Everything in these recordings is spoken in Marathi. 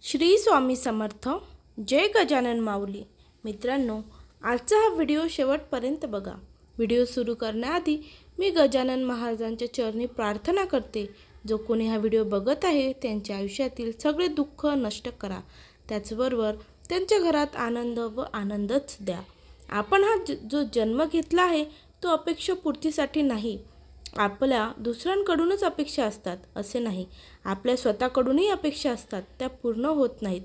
श्री स्वामी समर्थ. जय गजानन माऊली. मित्रांनो, आजचा हा व्हिडिओ शेवटपर्यंत बघा. व्हिडिओ सुरू करण्याआधी मी गजानन महाराजांच्या चरणी प्रार्थना करते, जो कोणी हा व्हिडिओ बघत आहे त्यांच्या आयुष्यातील सगळे दुःख नष्ट करा, त्याचबरोबर त्यांच्या घरात आनंद व आनंदच द्या. आपण हा जो जन्म घेतला आहे तो अपेक्षापूर्तीसाठी नाही. आपल्या दुसऱ्यांकडूनच अपेक्षा असतात असे नाही, आपल्या स्वतःकडूनही अपेक्षा असतात, त्या पूर्ण होत नाहीत.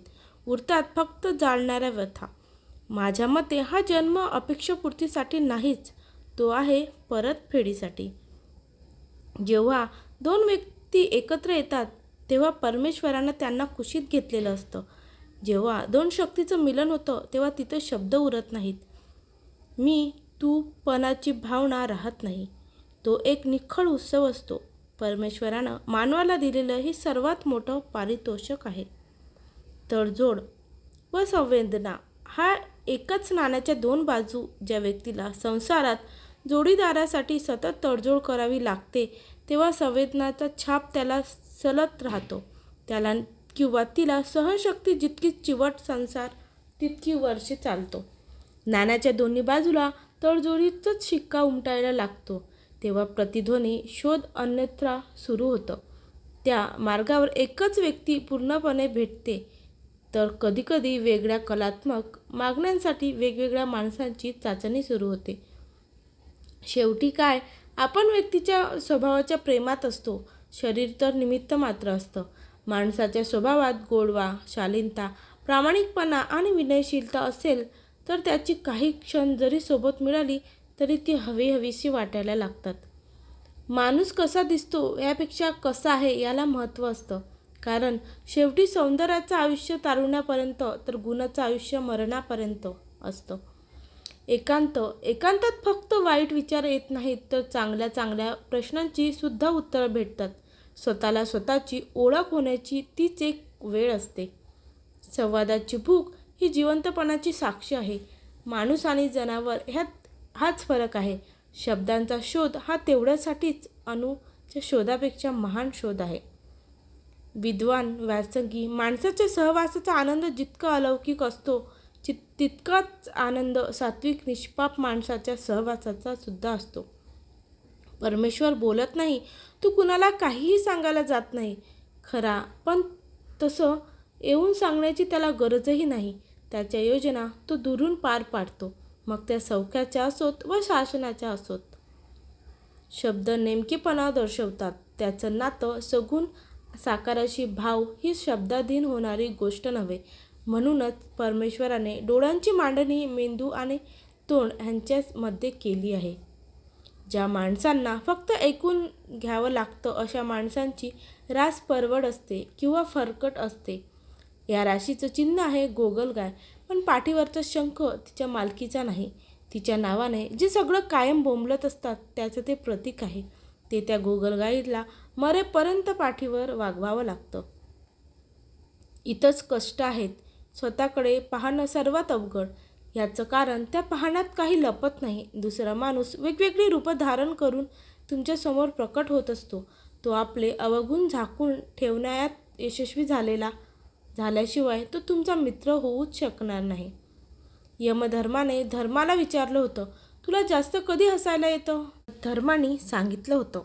उरतात फक्त जाळणाऱ्या व्यथा. माझ्या मते हा जन्म अपेक्षापूर्तीसाठी नाहीच, तो आहे परतफेडीसाठी. जेव्हा दोन व्यक्ती एकत्र येतात तेव्हा परमेश्वरानं त्यांना कुशीत घेतलेलं असतं. जेव्हा दोन शक्तीचं मिलन होतं तेव्हा तिथं शब्द उरत नाहीत. मी तू पणाची भावना राहत नाही. तो एक निखळ उत्सव असतो. परमेश्वरानं मानवाला दिलेलं हे सर्वात मोठं पारितोषिक आहे. तडजोड व संवेदना हा एकाच नाण्याच्या दोन बाजू. ज्या व्यक्तीला संसारात जोडीदारासाठी सतत तडजोड करावी लागते तेव्हा संवेदनाचा छाप त्याला सलत राहतो. त्याला किंवा तिला सहनशक्ती जितकी चिवट, संसार तितकी वर्षे चालतो. नाण्याच्या दोन्ही बाजूला तडजोडीचाच शिक्का उमटायला लागतो तेव्हा प्रतिध्वनी शोध अन्यथा सुरू होतं. त्या मार्गावर एकच व्यक्ती पूर्णपणे भेटते, तर कधीकधी वेगळ्या कलात्मक मागण्यांसाठी वेगवेगळ्या माणसांची चाचणी सुरू होते. शेवटी काय, आपण व्यक्तीच्या स्वभावाच्या प्रेमात असतो. शरीर तर निमित्त मात्र असतं. माणसाच्या स्वभावात गोडवा, शालीनता, प्रामाणिकपणा आणि विनयशीलता असेल तर त्याची काही क्षण जरी सोबत मिळाली तरी ती हवीहवीशी वाटायला लागतात. माणूस कसा दिसतो यापेक्षा कसा आहे याला महत्त्व असतं. कारण शेवटी सौंदर्याचं आयुष्य तारुण्यापर्यंत तर गुणाचं आयुष्य मरणापर्यंत असतं. एकांतात फक्त वाईट विचार येत नाहीत, तर चांगल्या चांगल्या प्रश्नांची सुद्धा उत्तरं भेटतात. स्वतःला स्वतःची ओळख होण्याची तीच एक वेळ असते. संवादाची भूक ही जिवंतपणाची साक्ष आहे. माणूस आणि जनावर हाच फरक आहे. शब्दांचा शोध हा तेवढ्यासाठीच अणूच्या शोधापेक्षा महान शोध आहे. विद्वान व्यासंगी माणसाच्या सहवासाचा आनंद जितका अलौकिक असतो तितकाच आनंद सात्विक निष्पाप माणसाच्या सहवासाचा सुद्धा असतो. परमेश्वर बोलत नाही, तू कुणाला काहीही सांगायला जात नाही खरा, पण तसं येऊन सांगण्याची त्याला गरजही नाही. त्याच्या योजना तो दुरून पार पाडतो, मग त्या सौख्याच्या असोत व शासनाच्या असोत. शब्द नेमकेपणा दर्शवतात. त्याचं नातं सगुण साकाराशी भाव ही शब्दाधीन होणारी गोष्ट नव्हे. म्हणूनच परमेश्वराने डोळ्यांची मांडणी मेंदू आणि तोंड ह्यांच्यामध्ये केली आहे. ज्या माणसांना फक्त ऐकून घ्यावं लागतं अशा माणसांची रास परवड असते किंवा फरकट असते. या राशीचं चिन्ह आहे गोगलगाय, पण पाठीवरचा शंख तिच्या मालकीचा नाही. तिच्या नावाने जे सगळं कायम बोंबलत असतात त्याचं ते प्रतीक आहे. ते त्या गोगलगाईला मरेपर्यंत पाठीवर वागवावं लागतं. इथंच कष्ट आहेत. स्वतःकडे पाहणं सर्वात अवघड. याचं कारण त्या पाहण्यात काही लपत नाही. दुसरा माणूस वेगवेगळी रूपं धारण करून तुमच्यासमोर प्रकट होत असतो. तो आपले अवगुण झाकून ठेवण्यात यशस्वी झाल्याशिवाय तो तुमचा मित्र होऊच शकणार नाही. यमधर्माने धर्माला विचारलं होतं, तुला जास्त कधी हसायला येतं? धर्माने सांगितलं होतं,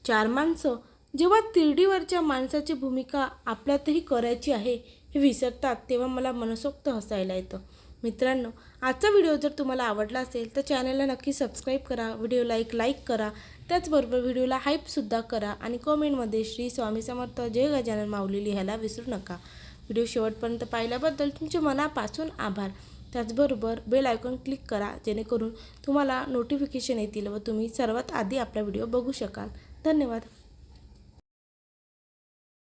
4 माणसं जेव्हा तिरडीवरच्या माणसाची भूमिका आपल्यातही करायची आहे हे विसरतात तेव्हा मला मनसोक्त हसायला येतं. मित्रांनो, आजचा व्हिडिओ जर तुम्हाला आवडला असेल तर चॅनलला नक्की सबस्क्राईब करा, व्हिडिओला एक लाईक करा, त्याचबरोबर व्हिडिओला हाईपसुद्धा करा आणि कमेंटमध्ये श्री स्वामी समर्थ जय गजानन माऊली लिहायला विसरू नका. व्हिडिओ शेवटपर्यंत पाहिल्याबद्दल तुमचे मनापासून आभार. त्याचबरोबर बेल आयकॉन क्लिक करा, जेणेकरून तुम्हाला नोटिफिकेशन येतील व तुम्ही सर्वात आधी आपला व्हिडिओ बघू शकाल. धन्यवाद.